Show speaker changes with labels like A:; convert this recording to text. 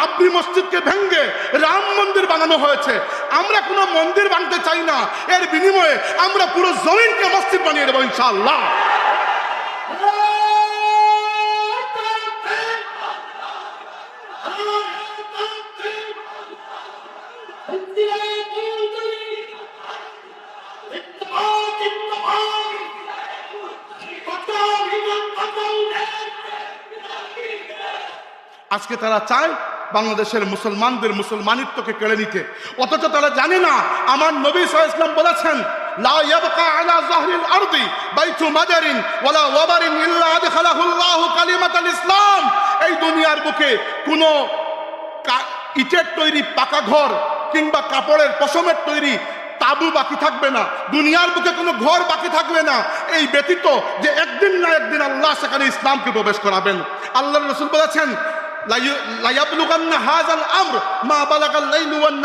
A: বাবরি মসজিদকে ভেঙে রাম মন্দির বানানো হয়েছে। আমরা কোনো মন্দির বানাতে চাই না, এর বিনিময়ে আমরা পুরো জমিনকে মসজিদ বানিয়ে দেবো ইনশাআল্লাহ। আজকে তারা চায় বাংলাদেশের মুসলমানদের মুসলমানিত্বকে কেড়ে নিতে, অথচ তারা জানে না আমার নবী সাল্লাল্লাহু আলাইহি ওয়াসাল্লাম বলেছেন, লা ইয়াবকা আলা যাহরিল আরদি বাইতু মাদারিন ওয়ালা ওয়াবারিন ইল্লা আদখালাহুল্লাহু কালিমাতাল ইসলাম। এই দুনিয়ার বুকে কোনো ইটের তৈরি পাকা ঘর কিংবা কাপড়ের পশমের তৈরি তাবু বাকি থাকবে না, দুনিয়ার বুকে কোনো ঘর বাকি থাকবে না, এই ব্যতীত যে একদিন না একদিন আল্লাহ সেখানে ইসলামকে প্রবেশ করাবেন। আল্লাহর রাসূল বলেছেন, লা ইয়াবলুগান্না হাযাল আমর মা বালাগাল লাইলু ওয়ান